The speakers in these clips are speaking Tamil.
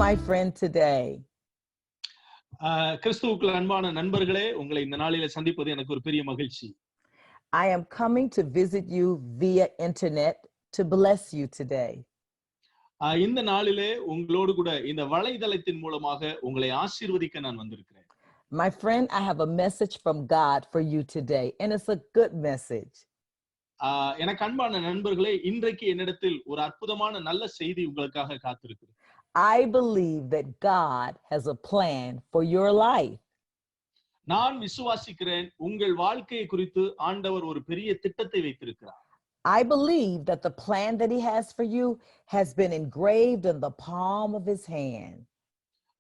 my friend today. கிறிஸ்துவுக்குள் அன்பான நண்பர்களே, உங்களை இந்த நாளிலே சந்திப்பது எனக்கு ஒரு பெரிய மகிழ்ச்சி. I am coming to visit you via internet to bless you today. இந்த நாளிலே உங்களோடு கூட இந்த வலைதளத்தின் மூலமாக உங்களை ஆசீர்வதிக்க நான் வந்திருக்கிறேன். My friend, I have a message from God for you today, and it's a good message. எனக்கு அன்பான நண்பர்களே, இன்றைக்கு என்னிடத்தில் ஒரு அற்புதமான நல்ல செய்தி உங்களுக்காக காத்திருக்கிறது. I believe that God has a plan for your life. நான் விசுவாசிக்கிறேன், உங்கள் வாழ்க்கையை குறித்து ஆண்டவர் ஒரு பெரிய திட்டத்தை வைத்திருக்கிறார். I believe that the plan that he has for you has been engraved in the palm of his hand.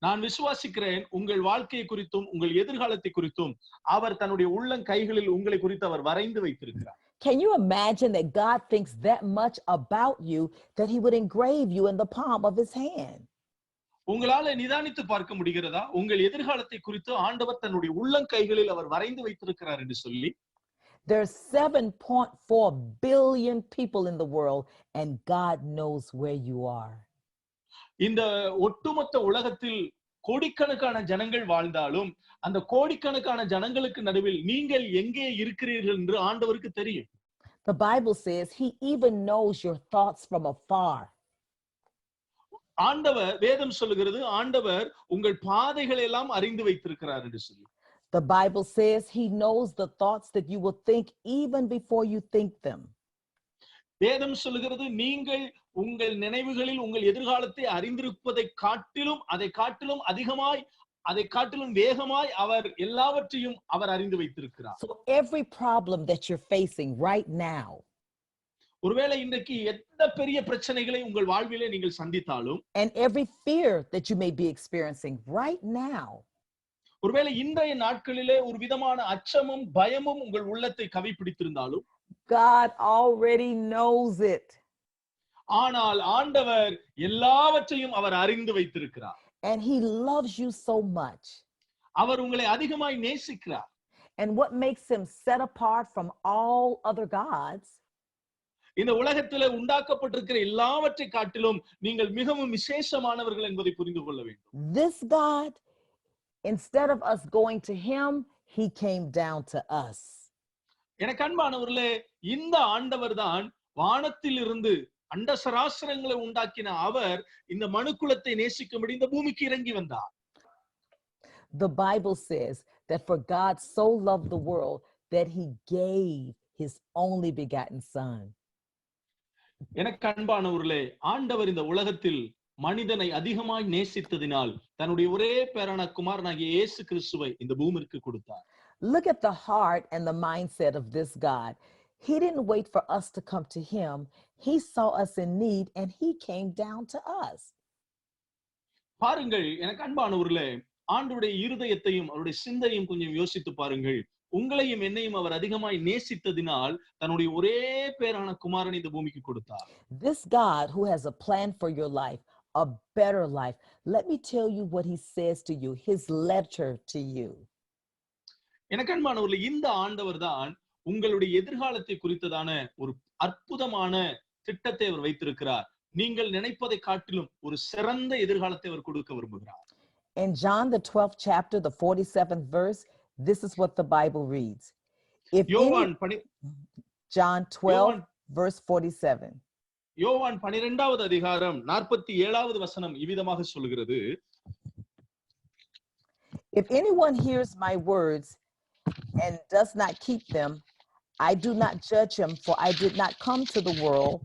நான் விசுவாசிக்கிறேன், உங்கள் வாழ்க்கையை குறித்தும் உங்கள் எதிர்காலத்தை குறித்தும் அவர் தன்னுடைய உள்ளங்கைகளில் உங்களை குறித்து அவர் வரைந்து வைத்திருக்கிறார். Can you imagine that God thinks that much about you that he would engrave you in the palm of his hand? உங்களால நிதானித்து பார்க்க முடிகிறதா? உங்கள் எதிர்காலத்தை குறித்து ஆண்டவர் தன்னுடைய உள்ளங்கைகளில் அவர் வரைந்து வைத்திருக்கிறார் என்று சொல்லி. There's 7.4 billion people in the world and God knows where you are. இந்த ஒட்டுமொத்த உலகத்தில் கோடிக்கணக்கான ஜனங்கள் வாழ்ந்தாலும் அந்த கோடிக்கணக்கான ஜனங்களுக்கு நடுவில் நீங்கள் எங்கே இருக்கிறீர்கள் என்று ஆண்டவருக்கு தெரியும். The Bible says he even knows your thoughts from afar. ஆண்டவர், வேதம் சொல்லுகிறது, ஆண்டவர் உங்கள் பாதைகளை எல்லாம் அறிந்து வைத்திருக்கிறார் என்று சொல்லி. The Bible says he knows the thoughts that you will think even before you think them. வேதம் சொல்லுகிறது, நீங்கள் உங்கள் நினைவுகளில் உங்கள் எதிர்காலத்தை அறிந்திருப்பதை காட்டிலும் அதை காட்டிலும் அதிகமாய் அதை காட்டிலும் வேகமாய் அவர் எல்லாவற்றையும் அவர் அறிந்து வைத்திருக்கிறார். So every problem that you're facing right now, ஒருவேளை இன்றைக்கு எந்த பெரிய பிரச்சனைகளை உங்கள் வாழ்விலே நீங்கள் சந்தித்தாலும், and every fear that you may be experiencing right now, ஒருவேளை இன்றைய நாட்களிலே ஒரு விதமான அச்சமும் பயமும் உங்கள் உள்ளத்தை கவிப்பிடித்திருந்தாலும், God already knows it. ஆனால் ஆண்டவர் எல்லாவற்றையும் அவர் அறிந்து வைத்திருக்கிறார். And he loves you so much. அவர் உங்களை அதிகமாய் நேசிக்கிறார். And what makes him set apart from all other gods, இந்த உலகத்திலே உண்டாக்கப்பட்டிருக்கிற எல்லாவற்றை காட்டிலும் நீங்கள் மிகவும் விசேஷமானவர்கள் என்பதை புரிந்து கொள்ள வேண்டும். this God, instead of us going to him, he came down to us. எனக்கு அன்பானவர்களே, இந்த ஆண்டவர் தான் வானத்தில் இருந்து அண்ட சராசரங்களை உண்டாக்கின அவர் இந்த மனுக்குலத்தை நேசிக்கும்படி இந்த பூமிக்கு இறங்கி வந்தார். The Bible says that for God so loved the world that he gave his only begotten son. எனக்கு அன்பானவர்களே, ஆண்டவர் இந்த உலகத்தில் மனிதனை அதிகமாய் நேசித்ததினால் தன்னுடைய ஒரே பேரான குமாரனாகிய இயேசு கிறிஸ்துவை இந்த பூமிக்கு கொடுத்தார். Look at the heart and the mindset of this God. He didn't wait for us to come to him. He saw us in need and he came down to us. பாருங்கள், எனக்கு அன்பானவர்களே, ஆண்டவருடைய இருதயத்தையும் அவருடைய சிந்தையும் கொஞ்சம் யோசித்து பாருங்கள். உங்களையும் என்னையும் அவர் அதிகமாய் நேசித்ததினால் தன்னுடைய ஒரே பேரான குமாரனை இந்த பூமிக்கு கொடுத்தார். This God who has a plan for your life, a better life. Let me tell you what he says to you, his letter to you. எனக்கு அன்பானவர்களே, இந்த ஆண்டவர் தான் உங்களுடைய எதிர்காலத்தை குறித்ததான ஒரு அற்புதமான திட்டத்தை அவர் வைத்திருக்கிறார். நீங்கள் நினைப்பதை காட்டிலும் ஒரு சிறந்த எதிர்காலத்தை அவர் கொடுக்க விரும்புகிறார். In John the 12th chapter, the 47th verse, this is what the Bible reads. John 12 verse 47. யோவான் 12வது அதிகாரம் 47வது வசனம் இவ்விதமாக சொல்கிறது. If anyone hears my words and does not keep them, I do not judge him, for I did not come to the world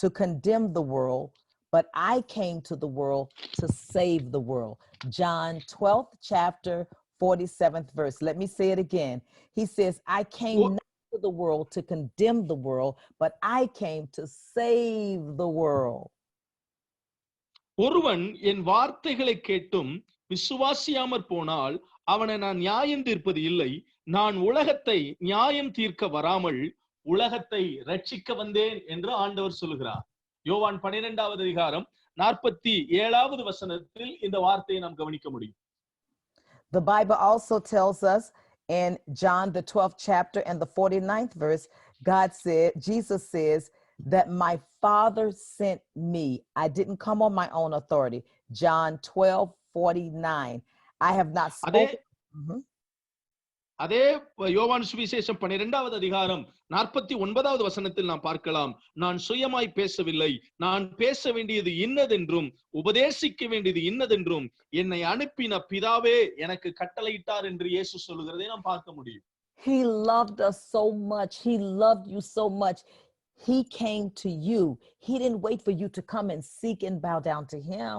to condemn the world, but I came to the world to save the world. John 12th chapter, 47th verse. Let me say it again. He says, I came not to the world to condemn the world, but I came to save the world. ஒருவன் என் வார்த்தைகளை கேட்டும் விசுவாசியாமற் போனால் அவனை நான் நியாயம் தீர்ப்பது இல்லை. நான் உலகத்தை நியாயம் தீர்க்க வராமல் உலகத்தை ரட்சிக்க வந்தேன் என்று ஆண்டவர் சொல்லுகிறார். யோவான் 12வது அதிகாரம் 47வது வசனத்தில் இந்த வார்த்தையை நாம் கவனிக்க முடியும். The Bible also tells us in John the 12th chapter and the 49th verse, Jesus says that my Father sent me. I didn't come on my own authority. John 12:49. I have not அதே spoken. Mhm. அதே யோவான் சுவிசேஷம் 12வது அதிகாரம் 49வது வசனத்தில் நாம் பார்க்கலாம், நான் சுயமாய் பேசவில்லை, நான் பேச வேண்டியது இன்னதென்றும் உபதேசிக்க வேண்டியது இன்னதென்றும் என்னை அனுப்பின பிதாவே எனக்கு கட்டளையிட்டார் என்று இயேசு சொல்லுகிறதை நாம் பார்க்க முடியும். He loved us so much. He loved you so much. He came to you. He didn't wait for you to come and seek and bow down to him.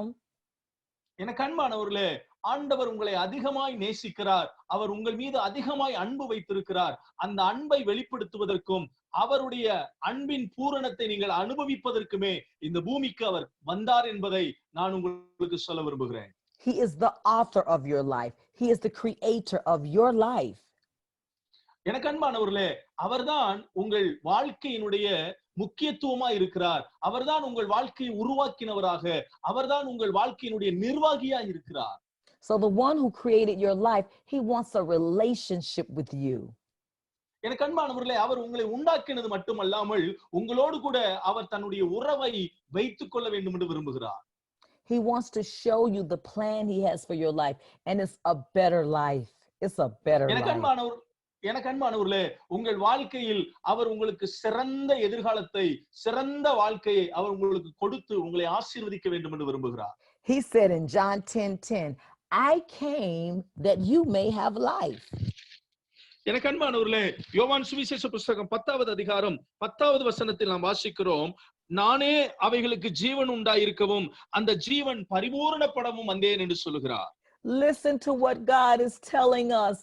எனக்கு அன்பானவர்களே, ஆண்டவர் உங்களை அதிகமாய் நேசிக்கிறார். அவர் உங்கள் மீது அதிகமாய் அன்பு வைத்திருக்கிறார். அந்த அன்பை வெளிப்படுத்துவதற்கும் அவருடைய அன்பின் பூரணத்தை நீங்கள் அனுபவிப்பதற்குமே இந்த பூமிக்கு அவர் வந்தார் என்பதை நான் உங்களுக்கு சொல்ல விரும்புகிறேன். He is the author of your life. He is the creator of your life. எனக்கு அன்பானவர்களே, அவர்தான் உங்கள் வாழ்க்கையினுடைய முக்கியத்துவமா இருக்கிறார். அவர்தான் உங்கள் வாழ்க்கையை உருவாக்கினவராக, அவர்தான் உங்கள் வாழ்க்கையினுடைய நிர்வாகியா இருக்கிறார். So the one who created your life, he wants a relationship with you. எனக்கு அன்பானவர்களே, அவர் உங்களை உண்டாக்கினது மட்டுமல்லாமல் உங்களோடு கூட அவர் தன்னுடைய உறவை வைத்துக் கொள்ள வேண்டும் என்று விரும்புகிறார். He wants to show you the plan he has for your life, and it's a better life. It's a better life. எனக்கு அன்பானவர்களே, உங்கள் வாழ்க்கையில் அவர் உங்களுக்கு சிறந்த எதிர்காலத்தை, சிறந்த வாழ்க்கையை அவர் உங்களுக்கு கொடுத்து உங்களை ஆசீர்வதிக்க வேண்டும் என்று விரும்புகிறார். He said in John 10:10, I came that you may have life. எனக்கு அன்பானவர்களே, யோவான் சுவிசேஷ புஸ்தகம் 10வது அதிகாரம் 10வது வசனத்தில் நாம் வாசிக்கிறோம், நானே அவைகளுக்கு ஜீவன் உண்டாயிருக்கவும் அந்த ஜீவன் பரிபூரணப்படவும் வந்தேன் என்று சொல்லுகிறார். Listen to what God is telling us.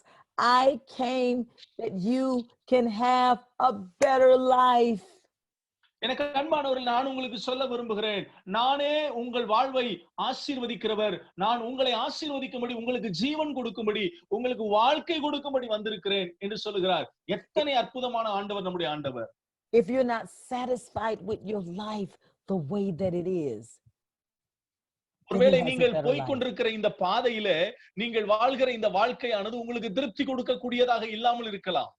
I came that you can have a better life. எனக்கு அன்பானவர்கள், நான் உங்களுக்கு சொல்ல விரும்புகிறேன், நானே உங்கள் வாழ்வை ஆசீர்வதிக்கிறவர். நான் உங்களை ஆசீர்வதிக்கும்படி, உங்களுக்கு ஜீவன் கொடுக்கும்படி, உங்களுக்கு வாழ்க்கை கொடுக்கும்படி வந்திருக்கிறேன் என்று சொல்லுகிறார். எத்தனை அற்புதமான ஆண்டவர் நம்முடைய ஆண்டவர். If you're not satisfied with your life the way that it is, ஒருவேளை நீங்கள் போய்கொண்டிருக்கிற இந்த பாதையில நீங்கள் வாழ்கிற இந்த வாழ்க்கையானது உங்களுக்கு திருப்தி கொடுக்கக்கூடியதாக இல்லாமல் இருக்கலாம்.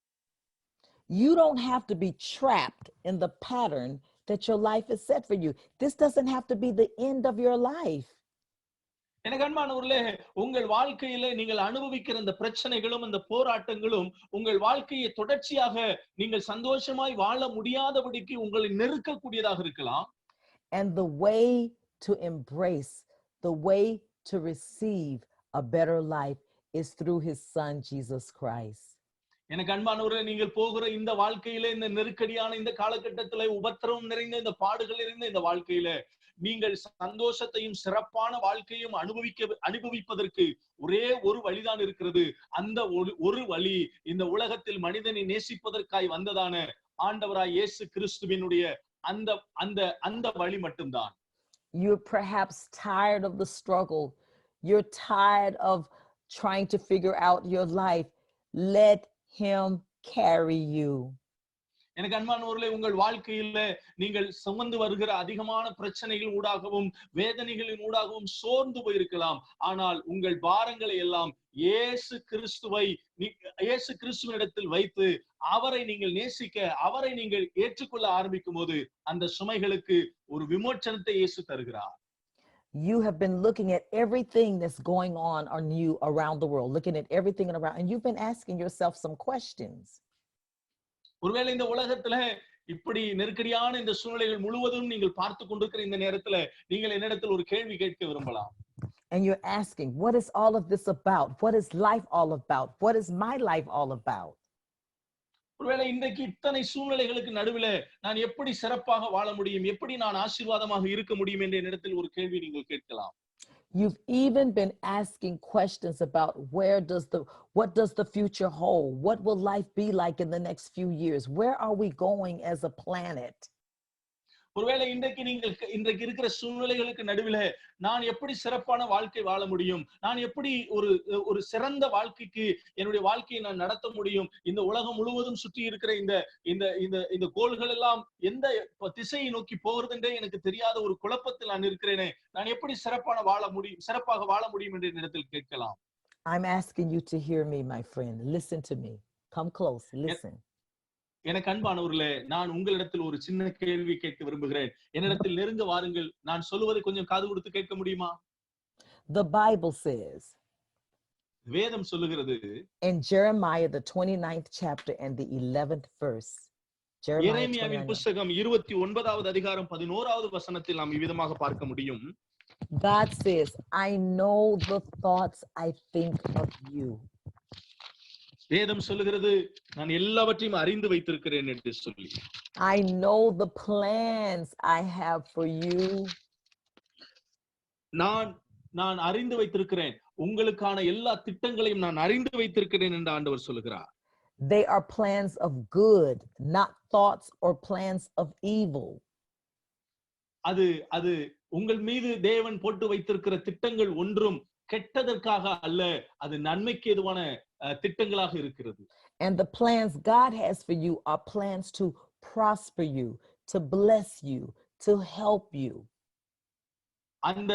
You don't have to be trapped in the pattern that your life is set for you. This doesn't have to be the end of your life. எனக்கு அன்பானவர்களே, உங்கள் வாழ்க்கையில நீங்கள் அனுபவிக்கிற இந்த பிரச்சனைகளும் இந்த போராட்டங்களும் உங்கள் வாழ்க்கையை தொடர்ச்சியாக நீங்கள் சந்தோஷமாய் வாழ முடியாதபடிக்கு உங்களை நெருக்கக்கூடியதாக இருக்கலாம். And the way to embrace, the way to receive a better life is through his son Jesus Christ. எனக்கு அன்பானவர்களே, நீங்கள் போகிற இந்த வாழ்க்கையில, இந்த நெருக்கடியான இந்த காலகட்டத்தில, உபத்திரவம் நிறைந்த இந்த பாடுகள் நிறைந்த இந்த வாழ்க்கையில நீங்கள் சந்தோஷத்தையும் சிறப்பான வாழ்க்கையும் அனுபவிப்பதற்கு ஒரே ஒரு வழிதான் இருக்கிறது. அந்த ஒரு வழி இந்த உலகத்தில் மனிதனை நேசிப்பதற்காய் வந்ததான ஆண்டவராய் இயேசு கிறிஸ்துவினுடைய அந்த அந்த அந்த வழி மட்டும்தான். You're perhaps tired of the struggle. You're tired of trying to figure out your life. Let him carry you. எனக்கு அன்பானவர்களே, உங்கள் வாழ்க்கையில நீங்கள் சுமந்து வருகிற அதிகமான பிரச்சனைகள் ஊடாகவும் வேதனைகளின் ஊடாகவும் சோர்ந்து போயிருக்கலாம். ஆனால் உங்கள் பாரங்களை எல்லாம் இயேசு கிறிஸ்துவினிடத்தில் வைத்து அவரை நீங்கள் நேசிக்க, அவரை நீங்கள் ஏற்றுக்கொள்ள ஆரம்பிக்கும் போது அந்த சுமைகளுக்கு ஒரு விமோச்சனத்தை இயேசு தருகிறார். You have been looking at everything that's going on you around the world, looking at everything around, and you've been asking yourself some questions. ஒருவேளை இந்த உலகத்துல இப்படி நெருக்கடியான இந்த சூழ்நிலைகள் முழுவதும் நீங்கள் பார்த்து கொண்டிருக்கிற இந்த நேரத்துல நீங்கள் என்னிடத்தில் ஒரு கேள்வி கேட்க விரும்பலாம். And you're asking, what is all of this about? What is life all about? What is my life all about? ஒருவேளை இன்றைக்கு இத்தனை சூழ்நிலைகளுக்கு நடுவில் நான் எப்படி சிறப்பாக வாழ முடியும், எப்படி நான் ஆசீர்வாதமாக இருக்க முடியும் என்ற என்னிடத்தில் ஒரு கேள்வி நீங்கள் கேட்கலாம். You've even been asking questions about what does the future hold? What will life be like in the next few years? Where are we going as a planet? ஒருவேளை இன்றைக்கு இருக்கிற சூழ்நிலைகளுக்கு நடுவில் நான் எப்படி சிறப்பான வாழ்க்கை வாழ முடியும், நான் எப்படி ஒரு சிறந்த வாழ்க்கைக்கு என்னுடைய வாழ்க்கையை நான் நடத்த முடியும், இந்த உலகம் முழுவதும் சுற்றி இருக்கிற இந்த கோள்கள் எல்லாம் எந்த திசையை நோக்கி போகிறது என்றே எனக்கு தெரியாத ஒரு குழப்பத்தில் நான் இருக்கிறேனே, நான் எப்படி சிறப்பாக வாழ முடியும் என்று என்னிடத்தில் கேட்கலாம். I'm asking you to hear me, my friend. Listen to me. Come close. Listen. எனக்கு அன்பானவர்களே, நான் உங்களிடத்தில் ஒரு சின்ன கேள்வி கேட்க விரும்புகிறேன். என்னிடத்தில் நெருங்க வாருங்கள். நான் சொல்லுவதை கொஞ்சம் காது கொடுத்து கேட்க முடியுமா? The Bible says வேதம் சொல்லுகிறது, in Jeremiah, the 29th chapter and the 11th verse. Jeremiah எரேமியாவின் 29. புஸ்தகம் 29வது அதிகாரம் 11வது வசனத்தில் நாம் இவ்விதமாக பார்க்க முடியும். God says, I know the thoughts I think of you. வேதம் சொல்லுகிறது, நான் எல்லாவற்றையும் அறிந்து வைத்திருக்கிறேன் என்று சொல்லி. I know the plans I have for you. நான் அறிந்து வைத்திருக்கிறேன், உங்களுக்கான எல்லா திட்டங்களையும் நான் அறிந்து வைத்திருக்கிறேன் என்று ஆண்டவர் சொல்லுகிறார். They are plans of good, not thoughts or plans of evil. அது உங்கள் மீது தேவன் போட்டு வைத்திருக்கிற திட்டங்கள் ஒன்றும் கெட்டதற்காக அல்ல, அது நன்மைக்கு ஏதுவான திட்டங்களாக இருக்கிறது. And the plans God has for you are plans to prosper you, to bless you, to help you. அந்த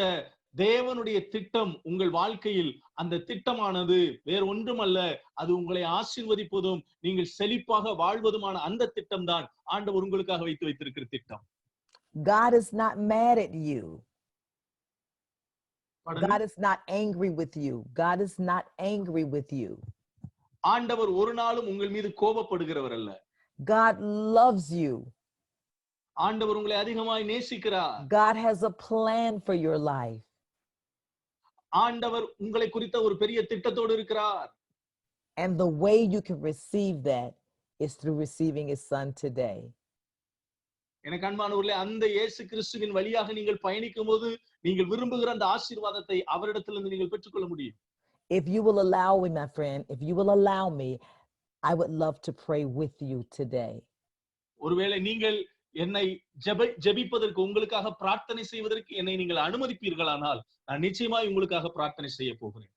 தேவனுடைய திட்டம் உங்கள் வாழ்க்கையில், அந்த திட்டமானது வேற ஒன்றுமல்ல, அது உங்களை ஆசீர்வதிப்பதும் நீங்கள் செழிப்பாக வாழ்வதுமான அந்த திட்டம் தான் ஆண்டவர் உங்களுக்காக வைத்திருக்கிற திட்டம். God is not mad at you. Pardon? God is not angry with you. God is not angry with you. ஆண்டவர் ஒரு நாளும் உங்கள் மீது கோபப்படுகிறவர் அல்ல. God loves you. ஆண்டவர் உங்களை அதிகமாய் நேசிக்கிறார். God has a plan for your life. ஆண்டவர் உங்களை குறித்த ஒரு பெரிய திட்டத்தோடு இருக்கிறார். And the way you can receive that is through receiving his son today. எனக்கு அன்பானவர்களே, அந்த இயேசு கிறிஸ்துவின் வழியாக நீங்கள் பயணிக்கும் போது நீங்கள் விரும்புகிற அந்த ஆசீர்வாதத்தை அவரிடத்திலிருந்து நீங்கள் பெற்றுக்கொள்ள முடியும். If you will allow me, my friend, if you will allow me, I would love to pray with you today. ஒருவேளை நீங்கள் என்னை ஜெபிப்பதற்கு, உங்களுக்காக பிரார்த்தனை செய்வதற்கு என்னை நீங்கள் அனுமதிப்பீர்களானால் நான் நிச்சயமாய் உங்களுக்காக பிரார்த்தனை செய்ய போகிறேன்.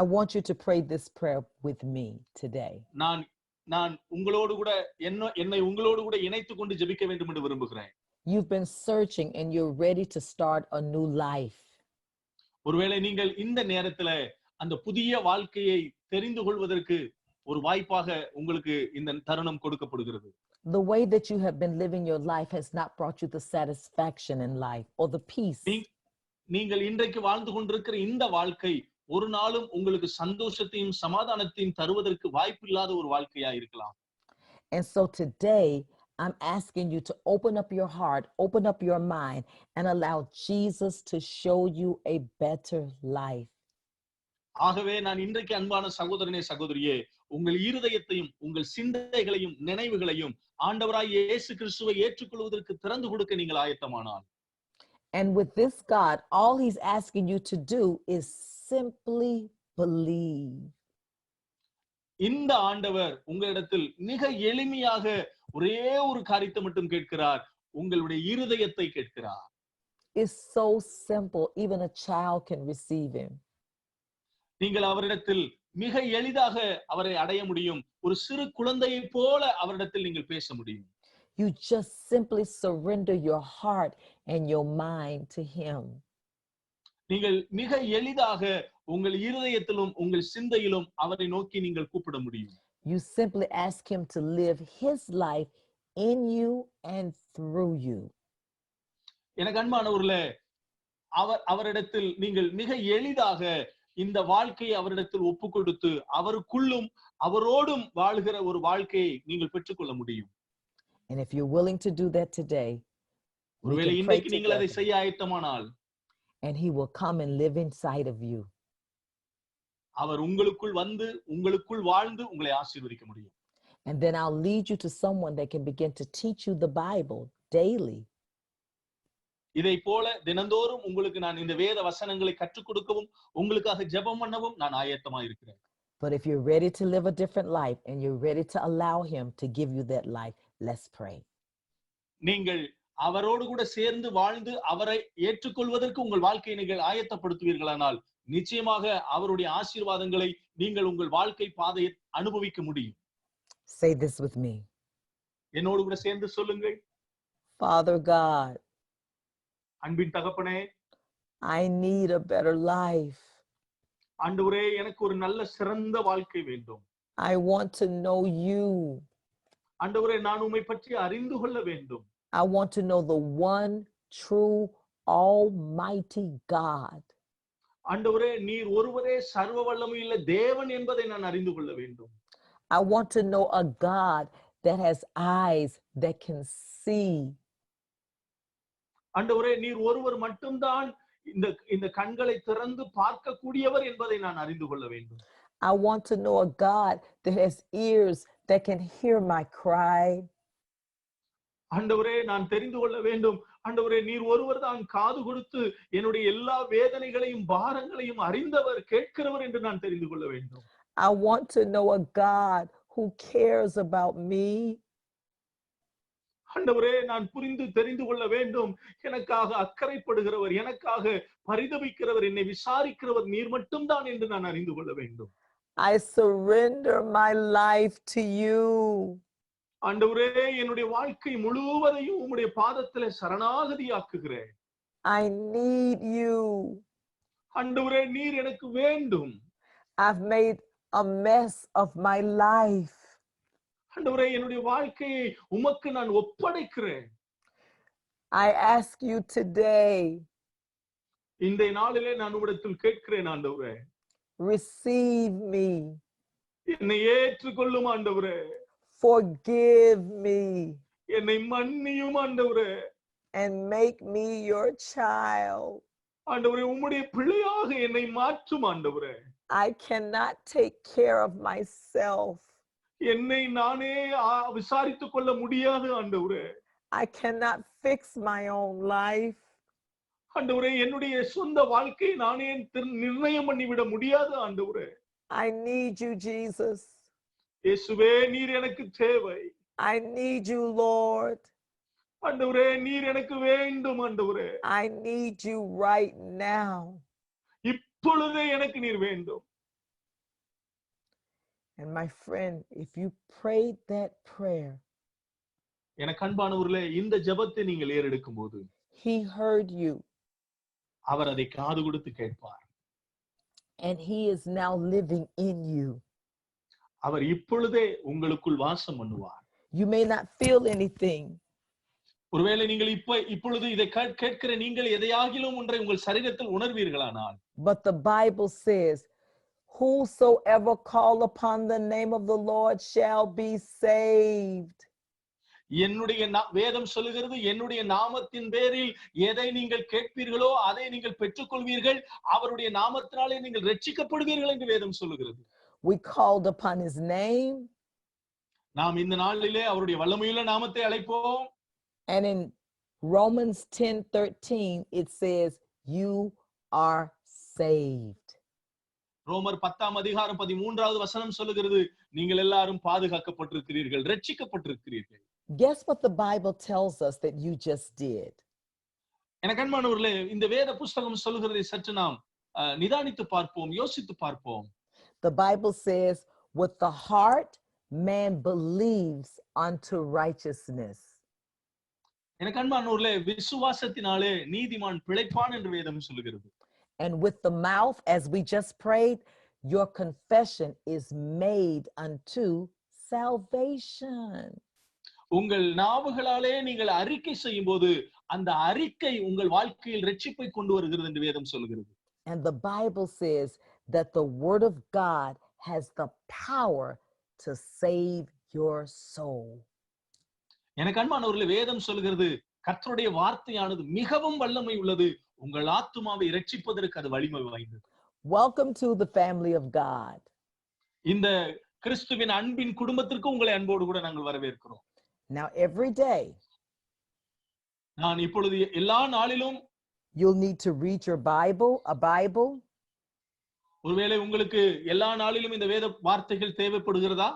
I want you to pray this prayer with me today. நான் உங்களோடு கூட என்னை உங்களோடு கூட இணைத்துக் கொண்டு ஜெபிக்க வேண்டும் என்று விரும்புகிறேன். You've been searching and you're ready to start a new life. ஒருவேளை நீங்கள் இந்த நேரத்துல அந்த புதிய வாழ்க்கையை தெரிந்து கொள்வதற்கு ஒரு வாய்ப்பாக உங்களுக்கு இந்த தருணம் கொடுக்கப்படுகிறது. The way that you have been living your life has not brought you the satisfaction in life or the peace. நீங்கள் இன்றைக்கு வாழ்ந்து கொண்டிருக்கிற இந்த வாழ்க்கை ஒரு நாளும் உங்களுக்கு சந்தோஷத்தையும் சமாதானத்தையும் தருவதற்கு வாய்ப்பில்லாத ஒரு வாழ்க்கையா இருக்கலாம். And so today I'm asking you to open up your heart, open up your mind, and allow Jesus to show you a better life. ஆகவே நான் இன்றைக்கு அன்பான சகோதரனே, சகோதரியே, உங்கள் இருதயத்தையும் உங்கள் சிந்தைகளையும் நினைவுகளையும் ஆண்டவராய் இயேசு கிறிஸ்துவை ஏற்றுக்கொள்வதற்கு திறந்து கொடுக்க நீங்கள் ஆயத்தமானால். And with this God, all he's asking you to do is simply believe. இந்த ஆண்டவர் உங்களிடத்தில் மிக எளிமையாக ஒரே ஒரு காரியத்தை மட்டும் கேட்கிறார், உங்களுடைய இருதயத்தை கேட்கிறார். It's so simple, even a child can receive him. நீங்கள் அவரிடத்தில் மிக எளிதாக அவரை அடைய முடியும். ஒரு சிறு குழந்தையை போல அவரிடத்தில் நீங்கள் பேச முடியும். You just simply surrender your heart and your mind to him. நீங்கள் மிக எளிதாக உங்கள் இருதயத்திலும் உங்கள் சிந்தையிலும் அவரை நோக்கி நீங்கள் கூப்பிட முடியும். You simply ask him to live his life in you and through you. எனக்கு அன்பானவர்களே, அவரிடத்தில் நீங்கள் மிக எளிதாக இந்த வாழ்க்கையை அவரிடத்தில் ஒப்பு கொடுத்து அவருக்குள்ளும் அவரோடும் வாழ்கிற ஒரு வாழ்க்கையை நீங்கள் பெற்றுக்கொள்ள முடியும். And if you're willing to do that today, ஒருவேளை இன்றைக்கு நீங்கள் அதை செய்ய ஆயத்தமானால், and he will come and live inside of you. அவர் உங்களுக்குள் வந்து உங்களுக்குள் வாழ்ந்து உங்களை ஆசீர்வதிக்க முடியும். And then I'll lead you to someone that can begin to teach you the Bible daily. இதை போல தினந்தோறும் உங்களுக்கு நான் இந்த வேத வசனங்களை கற்றுக் கொடுக்கவும் உங்களுக்காக ஜெபம் பண்ணவும் நான் ஆயத்தமா இருக்கிறேன். But if you're ready to live a different life and you're ready to allow him to give you that life, let's pray. நீங்கள் அவரோடு கூட சேர்ந்து வாழ்ந்து அவரை ஏற்றுக்கொள்வதற்கு உங்கள் வாழ்க்கையை நீங்கள் ஆயத்தப்படுத்துவீர்களானால் நிச்சயமாக அவருடைய ஆசீர்வாதங்களை நீங்கள் உங்கள் வாழ்க்கை பாதையை அனுபவிக்க முடியும். Say this with me. என்னோடு கூட சேர்ந்து சொல்லுங்கள். Father God, அன்பின் தகப்பனே, I need a better life. ஆண்டவரே, எனக்கு ஒரு நல்ல சிறந்த வாழ்க்கை வேண்டும். I want to know you. ஆண்டவரே, நான் உம்மை பற்றி அறிந்து கொள்ள வேண்டும். I want to know the one true almighty God. ஆண்டவரே நீர் ஒருவரே சர்வ வல்லமையுள்ள தேவன் என்பதை நான் அறிந்து கொள்ள வேண்டும். I want to know a God that has eyes that can see. ஆண்டவரே நீர் ஒருவர் மட்டும்தான் இந்த கண்களை திறந்து பார்க்கக்கூடியவர் என்பதை நான் அறிந்து கொள்ள வேண்டும். I want to know a God that has ears that can hear my cry. ஆண்டவரே நான் தெரிந்து கொள்ள வேண்டும். ஆண்டவரே நீர் ஒருவர் தான் காது கொடுத்து என்னுடைய எல்லா வேதனைகளையும் பாரங்களையும் அறிந்தவர், கேட்கிறவர் என்று நான் தெரிந்து கொள்ள வேண்டும். I want to know a God who cares about me. ஆண்டவரே நான் புரிந்து தெரிந்து கொள்ள வேண்டும். எனக்காக அக்கறைப்படுகிறவர், எனக்காக பரிதபிக்கிறவர், என்னை விசாரிக்கிறவர் நீர் மட்டும்தான் என்று நான் அறிந்து கொள்ள வேண்டும். I surrender my life to you. ஆண்டவரே என்னுடைய வாழ்க்கை முழுவதையும் உம்முடைய பாதத்திலே சரணாகதியாக்குகிறேன். I need you. ஆண்டவரே நீர் எனக்கு வேண்டும். I've made a mess of my life. ஆண்டவரே என்னுடைய வாழ்க்கையை உமக்கு நான் ஒப்படைக்கிறேன். I ask you today, இந்த நாளிலே நான் உம்மிடத்தில் கேட்கிறேன் ஆண்டவரே. receive me. என்னை ஏற்றுக்கொள்ளும் ஆண்டவரே. Forgive me. என்னை மன்னியும் ஆண்டவரே. And make me your child. ஆண்டவரே உம்முடைய பிள்ளையாக என்னை மாற்றும் ஆண்டவரே. I cannot take care of myself. என்னை நானே விசாரித்துக் கொள்ள முடியாது ஆண்டவரே. I cannot fix my own life. ஆண்டவரே என்னுடைய சொந்த வாழ்க்கையை நானே நிர்ணயம் பண்ணிவிட முடியாது ஆண்டவரே. I need you, Jesus. இயேசுவே நீர் எனக்கு தேவை. I need you, Lord. ஆண்டவரே நீர் எனக்கு வேண்டும் ஆண்டவரே. I need you right now. இப்பொழுதே எனக்கு நீர் வேண்டும். And my friend, if you prayed that prayer, எனக்கு அன்பானவர்களே இந்த ஜெபத்தை நீங்கள் ஏறெடுக்கும் போது he heard you. அவர் அதை காது கொடுத்து கேட்பார். And he is now living in you. அவர் இப்பொழுதே உங்களுக்குள் வாசம் பண்ணுவார். You may not feel anything. ஒருவேளை நீங்கள் இப்பொழுது இதை கேட்கிற நீங்கள் எதையாகிலும் ஒன்றை உங்கள் சரீரத்தில் உணர்வீர்களானால், but the Bible says, whosoever call upon the name of the Lord shall be saved. என்னுடைய வேதம் சொல்லுகிறது, என்னுடைய நாமத்தின் பேரில் எதை நீங்கள் கேட்பீர்களோ அதை நீங்கள் பெற்றுக்கொள்வீர்கள், அவருடைய நாமத்தினாலே நீங்கள் ரட்சிக்கப்படுவீர்கள் என்று வேதம் சொல்லுகிறது. We called upon his name. நாம் இந்த நாளிலே அவருடைய வல்லமையுள்ள நாமத்தை அழைப்போம். And in Romans 10:13 it says, you are saved. ரோமர் 10:13 வசனம் சொல்லுகிறது, நீங்கள் எல்லாரும் பாதுகாக்கப்பட்டிருக்கிறீர்கள், ரட்சிக்கப்பட்டிருக்கிறீர்கள். Guess what the Bible tells us that you just did? எனக்கு அன்பானவர்களே இந்த வேத புஸ்தகம் சொல்லுகிறதை சற்று நாம் நிதானித்து பார்ப்போம், யோசித்து பார்ப்போம். The Bible says, with the heart man believes unto righteousness. எனக்கு அன்பானவர்களே விசுவாசத்தினாலே நீதிமான் பிழைப்பான் என்று வேதம் சொல்லுகிறது. And with the mouth, as we just prayed, your confession is made unto salvation. உங்கள் நாவுகளாலே நீங்கள் அறிக்கை செய்யும் போது அந்த அறிக்கை உங்கள் வாழ்க்கையில் ரட்சிப்பை கொண்டு வருகிறது என்று வேதம் சொல்கிறது. And the Bible says that the word of God has the power to save your soul. எனக்கு அன்பானவர்களே வேதம் சொல்கிறது, கர்த்தருடைய வார்த்தையானது மிகவும் வல்லமை உள்ளது, உங்கள் ஆத்துமாவை இரட்சிப்பதற்கு அது வலிமை வாய்ந்தது. Welcome to the family of God. இந்த கிறிஸ்துவின் அன்பின் குடும்பத்திற்கு உங்களை அன்போடு கூட நாங்கள் வரவேற்கிறோம். Now every day, நான் இப்பொழுது எல்லா நாளிலும் you'll need to read your Bible, a Bible. ஒருவேளை உங்களுக்கு எல்லா நாளிலும் இந்த வேத வார்த்தைகள் தேவைப்படுகிறதா?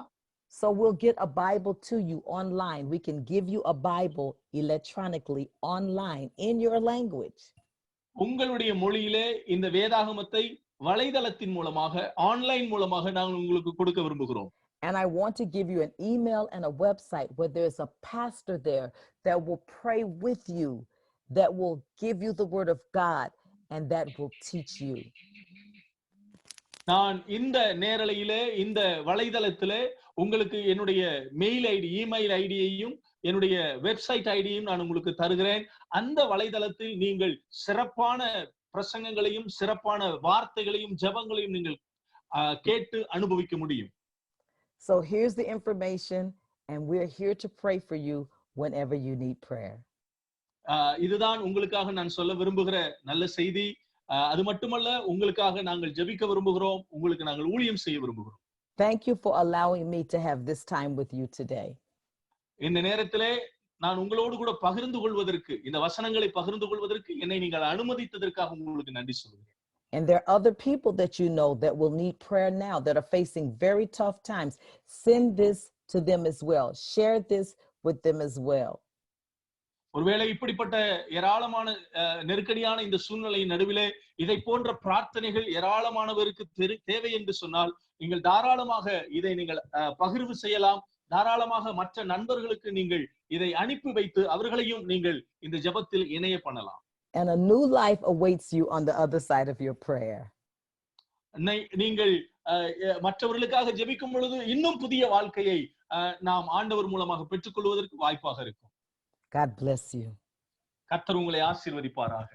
So we'll get a Bible to you online. We can give you a Bible electronically online in your language. உங்களுடைய மொழியிலே இந்த வேதாகமத்தை வலைதளத்தின் மூலமாக ஆன்லைன் மூலமாக நாங்கள் உங்களுக்கு கொடுக்க விரும்புகிறோம். And I want to give you an email and a website where there's a pastor there that will pray with you, that will give you the word of God, and that will teach you. நான் இந்த நேரலையிலே இந்த வலைதளத்திலே உங்களுக்கு என்னுடைய மெயில் ஐடி, இமெயில் ஐடியையும் என்னுடைய வெப்சைட் ஐடியையும் நான் உங்களுக்கு தருகிறேன். அந்த வலைதளத்தில் நீங்கள் சிறப்பான பிரசங்கங்களையும் சிறப்பான வார்த்தைகளையும் ஜெபங்களையும் நீங்கள் கேட்டு அனுபவிக்க முடியும். So here's the information, and we're here to pray for you whenever you need prayer. இதுதான் உங்களுக்காக நான் சொல்ல விரும்புகிற நல்ல செய்தி. அது மட்டுமல்ல, உங்களுக்காக நாங்கள் ஜெபிக்க விரும்புகிறோம், உங்களுக்கு நாங்கள் ஊழியம் செய்ய விரும்புகிறோம். Thank you for allowing me to have this time with you today. இந்த நேரத்திலே நான் உங்களோடு கூட பகிர்ந்து கொள்வதற்கு, இந்த வசனங்களை பகிர்ந்து கொள்வதற்கு என்னை நீங்கள் அனுமதித்ததற்காக உங்களுக்கு நன்றி சொல்கிறேன். And there are other people that you know that will need prayer now, that are facing very tough times. Send this to them as well. Share this with them as well. ஒருவேளை இப்படிப்பட்ட ஏராளமான நெருக்கடியான இந்த சூழ்நிலையின் நடுவிலே இதை போன்ற பிரார்த்தனைகள் ஏராளமானவருக்கு தேவை என்று சொன்னால், நீங்கள் தாராளமாக இதை நீங்கள் பகிர்வு செய்யலாம். தாராளமாக மற்ற நண்பர்களுக்கு நீங்கள் இதை அனுப்பி வைத்து அவர்களையும் நீங்கள் இந்த ஜெபத்தில் இணைய பண்ணலாம். And a new life awaits you on the other side of your prayer. நீங்கள் மற்றவர்களுக்காக ஜெபிக்கும் பொழுது இன்னும் புதிய வாழ்க்கையை நாம் ஆண்டவர் மூலமாக பெற்றுக்கொள்வதற்கு வாய்ப்பாக இருக்கும். God bless you. கர்த்தர் உங்களை ஆசீர்வதிப்பாராக.